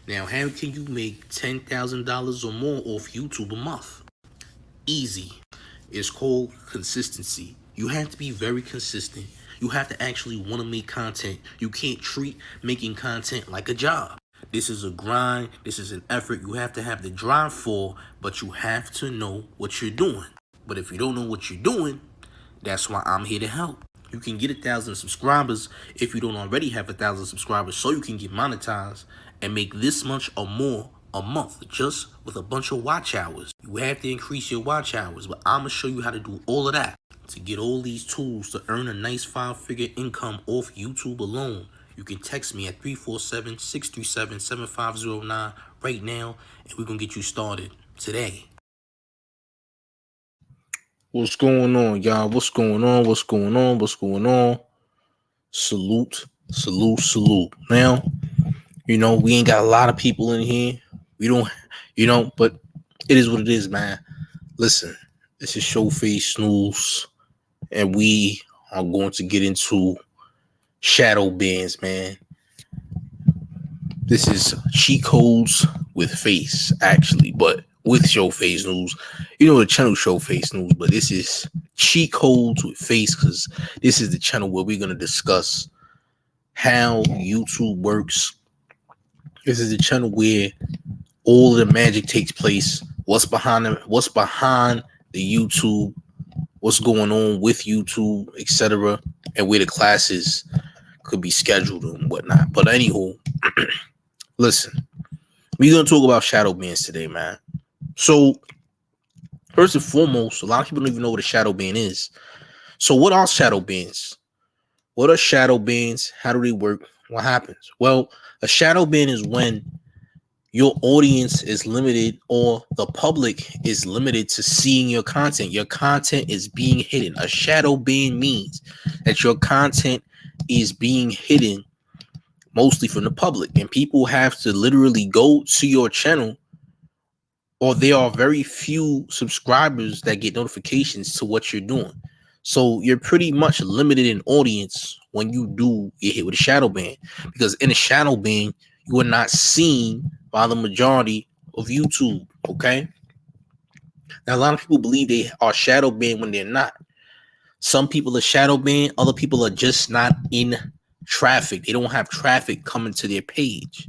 Now, how can you make $10,000 or more off YouTube a month? Easy. It's called consistency. You have to be very consistent. You have to actually want to make content. You can't treat making content like a job. This is a grind. This is an effort you have to have the drive for, but you have to know what you're doing. But if you don't know what you're doing, that's why I'm here to help. You can get 1,000 subscribers if you don't already have 1,000 subscribers, so you can get monetized and make this much or more a month just with a bunch of watch hours. You have to increase your watch hours, but I'm gonna show you how to do all of that to get all these tools to earn a nice 5-figure income off YouTube alone. You can text me at 347-637-7509 right now, and we're gonna get you started today. What's going on, y'all? What's going on? What's going on? What's going on? Salute, salute, salute. Now, we ain't got a lot of people in here. We don't, but it is what it is, man. Listen, this is Showface Snooze, and we are going to get into Shadowbans, man. This is cheat codes with face, actually, but with Showface News. The channel Showface News, but this is cheat codes with face, because this is the channel where we're going to discuss how YouTube works. This is the channel where all the magic takes place. What's behind the YouTube, what's going on with YouTube, etc., and where the classes could be scheduled and whatnot. But anywho, listen, we're gonna talk about Shadowbans today, man. So first and foremost, a lot of people don't even know what a Shadowban is. So what are Shadowbans? What are Shadowbans? How do they work? What happens? Well, a Shadowban is when your audience is limited, or the public is limited to seeing your content. Your content is being hidden. A Shadowban means that your content is being hidden mostly from the public, and people have to literally go to your channel, or there are very few subscribers that get notifications to what you're doing. So you're pretty much limited in audience when you do get hit with a Shadowban, because in a Shadowban, you are not seen by the majority of YouTube. Okay. Now, a lot of people believe they are Shadowban when they're not. Some people are Shadowban, other people are just not in traffic. They don't have traffic coming to their page.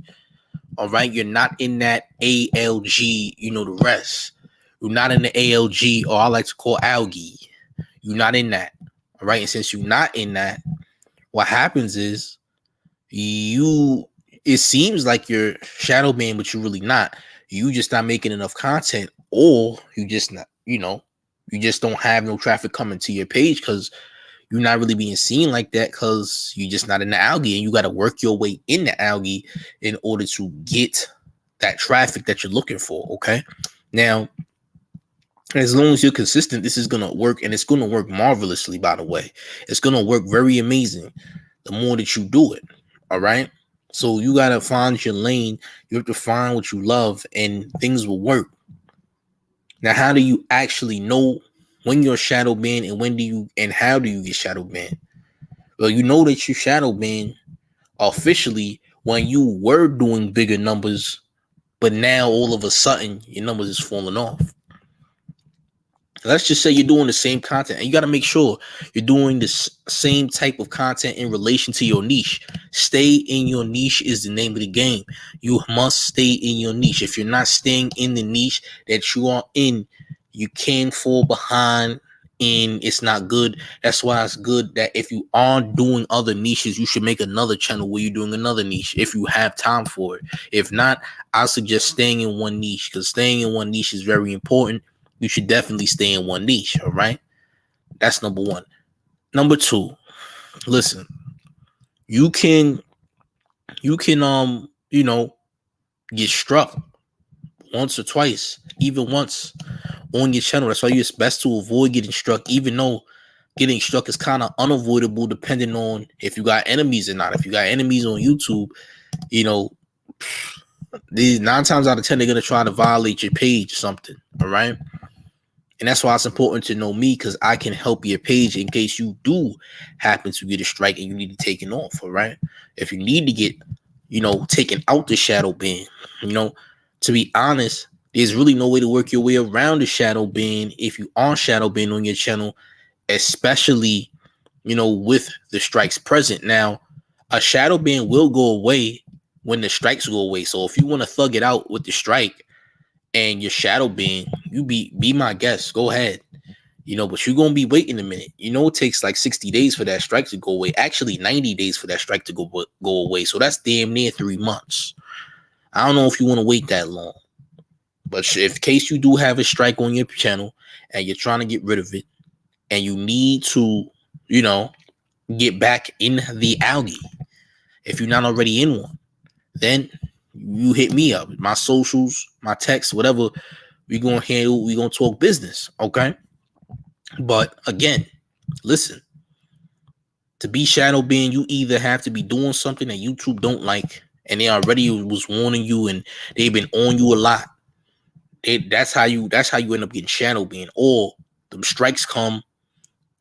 All right. You're not in that ALG, the rest. You're not in the ALG, or I like to call algae. You're not in that. All right. And since you're not in that, what happens is it seems like you're Shadowban, but you're really not. You just not making enough content, or you just not, you just don't have no traffic coming to your page because you're not really being seen like that, because you're just not in the algae, and you got to work your way in the algae in order to get that traffic that you're looking for. Okay. Now, as long as you're consistent, this is going to work, and it's going to work marvelously, by the way. It's going to work very amazing the more that you do it. All right. So you got to find your lane. You have to find what you love, and things will work. Now, how do you actually know when you're Shadowban, and how do you get Shadowban? Well, you know that you Shadowban officially when you were doing bigger numbers, but now all of a sudden your numbers is falling off. Let's just say you're doing the same content, and you got to make sure you're doing the same type of content in relation to your niche. Stay in your niche is the name of the game. You must stay in your niche. If you're not staying in the niche that you are in, you can fall behind, and it's not good. That's why it's good that if you are doing other niches, you should make another channel where you're doing another niche if you have time for it. If not, I suggest staying in one niche, because staying in one niche is very important. You should definitely stay in one niche. All right. That's number one. Number two, listen, you can, get struck once or twice, even once on your channel. That's why it's best to avoid getting struck, even though getting struck is kind of unavoidable depending on if you got enemies or not. If you got enemies on YouTube, these 9 times out of 10, they're going to try to violate your page or something. All right. And that's why it's important to know me, because I can help your page in case you do happen to get a strike and you need to take it off. All right. If you need to get, taking out the shadow ban. To be honest, there's really no way to work your way around the shadow ban if you are shadow ban on your channel, especially, with the strikes present. Now, a shadow ban will go away when the strikes go away. So if you want to thug it out with the strike and your shadow ban, you be my guest. Go ahead. But you're gonna be waiting a minute. It takes like 60 days for that strike to go away. Actually, 90 days for that strike to go away. So that's damn near 3 months. I don't know if you want to wait that long. But if in case you do have a strike on your channel and you're trying to get rid of it and you need to, get back in the algae, if you're not already in one, then you hit me up. My socials, my text, whatever, we're going to handle, we're going to talk business, okay? But again, listen, to be shadow banned, you either have to be doing something that YouTube don't like, and they already was warning you and they've been on you a lot. That's how you end up getting shadow banned, or the strikes come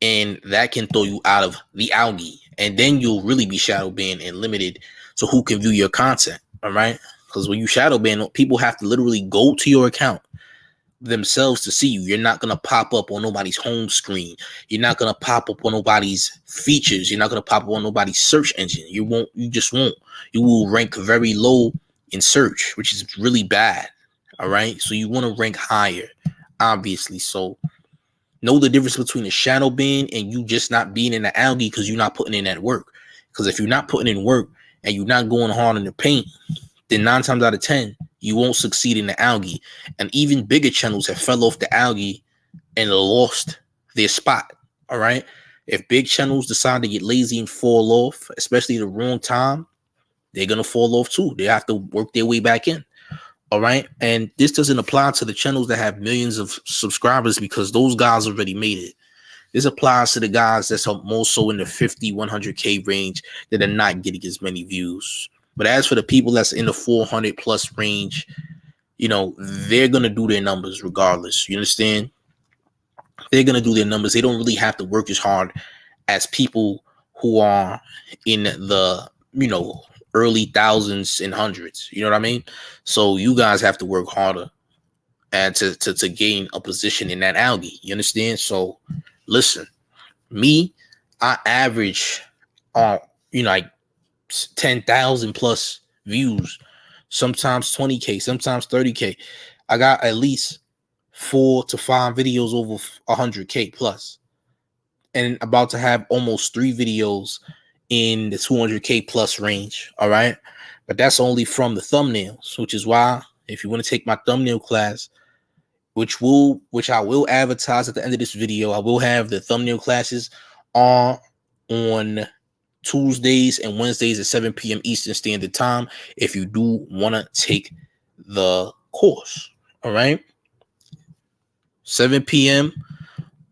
and that can throw you out of the algae, and then you'll really be shadow banned and limited to who can view your content. All right, because when you shadow ban, people have to literally go to your account themselves to see you. You're not gonna pop up on nobody's home screen. You're not gonna pop up on nobody's features. You're not gonna pop up on nobody's search engine. You won't. You just won't. You will rank very low in search, which is really bad. All right, so you want to rank higher, obviously. So know the difference between a shadow ban and you just not being in the algae because you're not putting in that work. Because if you're not putting in work and you're not going hard in the paint, then 9 times out of 10, you won't succeed in the algae. And even bigger channels have fell off the algae and lost their spot. All right. If big channels decide to get lazy and fall off, especially the wrong time, they're going to fall off too. They have to work their way back in. All right. And this doesn't apply to the channels that have millions of subscribers because those guys already made it. This applies to the guys that's more so in the 50, 100K range that are not getting as many views. But as for the people that's in the 400 plus range, they're going to do their numbers regardless. You understand? They're going to do their numbers. They don't really have to work as hard as people who are in the, early thousands and hundreds. You know what I mean? So you guys have to work harder and to gain a position in that algae. You understand? So listen, me, I average like 10,000 plus views, sometimes 20K, sometimes 30K. I got at least 4 to 5 videos over 100K plus, and about to have almost 3 videos in the 200K plus range. All right. But that's only from the thumbnails, which is why if you want to take my thumbnail class, which I will advertise at the end of this video, I will have the thumbnail classes on Tuesdays and Wednesdays at 7 p.m. Eastern Standard Time if you do want to take the course. All right. 7 p.m.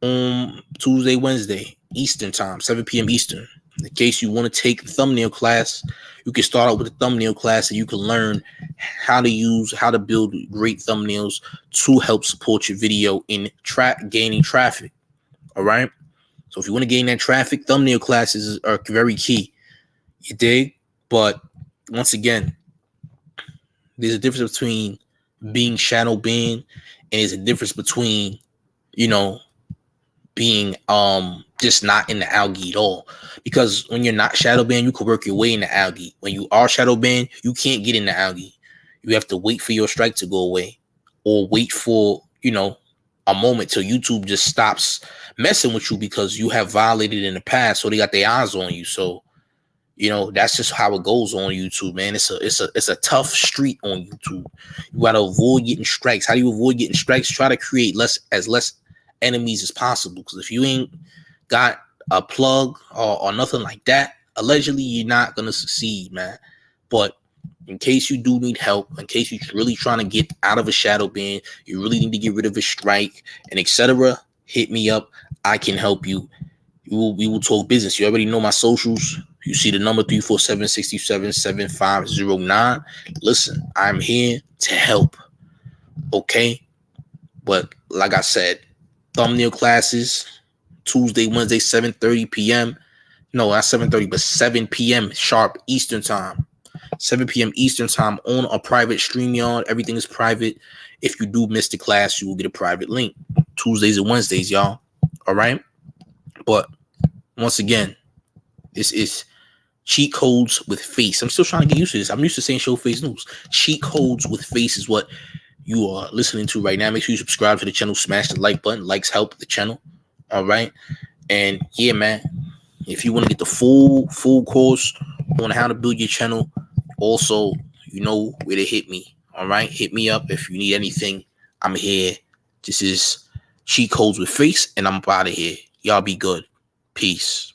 on Tuesday, Wednesday, Eastern Time, 7 p.m. Eastern. In case you want to take the thumbnail class, you can start out with the thumbnail class and you can learn how to build great thumbnails to help support your video in gaining traffic. All right. So if you want to gain that traffic, thumbnail classes are very key. You dig? But once again, there's a difference between being shadow banned and there's a difference between, being just not in the algae at all. Because when you're not shadow banned, you can work your way in the algae. When you are shadow banned, you can't get in the algae. You have to wait for your strike to go away, or wait for a moment till YouTube just stops messing with you because you have violated in the past, so they got their eyes on you. So that's just how it goes on YouTube, man. It's a tough street on YouTube. You gotta avoid getting strikes. How do you avoid getting strikes? Try to create less enemies as possible, because if you ain't got a plug or nothing like that, allegedly you're not gonna succeed, man. But in case you do need help, in case you're really trying to get out of a shadow ban, you really need to get rid of a strike and etc., hit me up. I can help you. We will talk business. You already know my socials. You see the number 347-627-7509. Listen, I'm here to help. Okay. But like I said, thumbnail classes, Tuesday, Wednesday, 7:30 p.m. No, not 7:30, but 7 p.m. sharp Eastern Time. 7 p.m. Eastern time on a private StreamYard. Everything is private. If you do miss the class, you will get a private link. Tuesdays and Wednesdays, y'all. All right. But once again, this is cheat codes with face. I'm still trying to get used to this. I'm used to saying show face news. Cheat codes with face is what you are listening to right now. Make sure you subscribe to the channel. Smash the like button. Likes help the channel. All right. And yeah, man, if you want to get the full course on how to build your channel, also, you know where to hit me. All right. Hit me up if you need anything. I'm here. This is Cheat Codes with Face, and I'm up out of here. Y'all be good. Peace.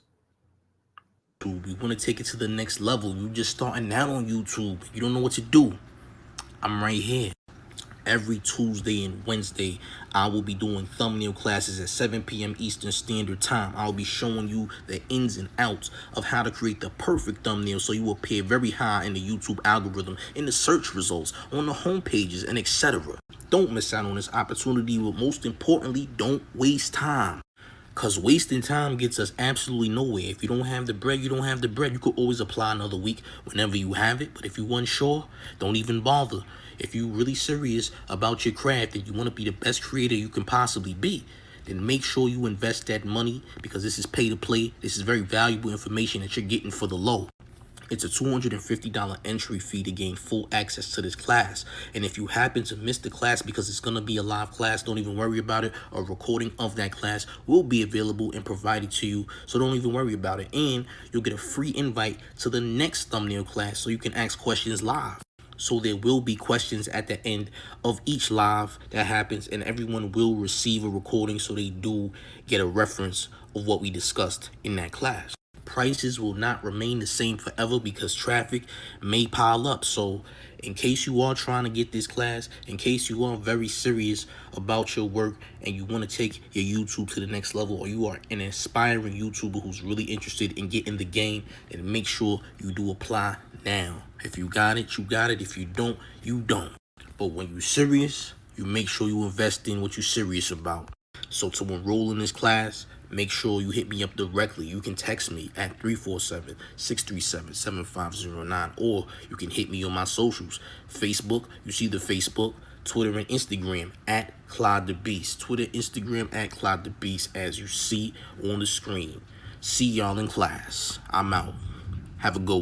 We want to take it to the next level. You just starting out on YouTube. You don't know what to do. I'm right here. Every Tuesday and Wednesday, I will be doing thumbnail classes at 7 p.m. Eastern Standard Time. I'll be showing you the ins and outs of how to create the perfect thumbnail so you will appear very high in the YouTube algorithm, in the search results, on the home pages, and etc. Don't miss out on this opportunity, but most importantly, don't waste time. Because wasting time gets us absolutely nowhere. If you don't have the bread, you don't have the bread. You could always apply another week whenever you have it. But if you're unsure, don't even bother. If you're really serious about your craft and you want to be the best creator you can possibly be, then make sure you invest that money, because this is pay to play. This is very valuable information that you're getting for the low. It's a $250 entry fee to gain full access to this class. And if you happen to miss the class, because it's going to be a live class, don't even worry about it. A recording of that class will be available and provided to you, so don't even worry about it. And you'll get a free invite to the next thumbnail class so you can ask questions live. So there will be questions at the end of each live that happens, and everyone will receive a recording so they do get a reference of what we discussed in that class. Prices will not remain the same forever because traffic may pile up. So in case you are trying to get this class, in case you are very serious about your work and you want to take your YouTube to the next level, or you are an aspiring YouTuber who's really interested in getting the game, then make sure you do apply now. If you got it, you got it. If you don't, you don't. But when you're serious, you make sure you invest in what you're serious about. So to enroll in this class, make sure you hit me up directly. You can text me at 347-637-7509, or you can hit me on my socials. Facebook, you see the Facebook, Twitter and Instagram at Clyde the Beast. Twitter, Instagram at Clyde the Beast, as you see on the screen. See y'all in class. I'm out. Have a good one.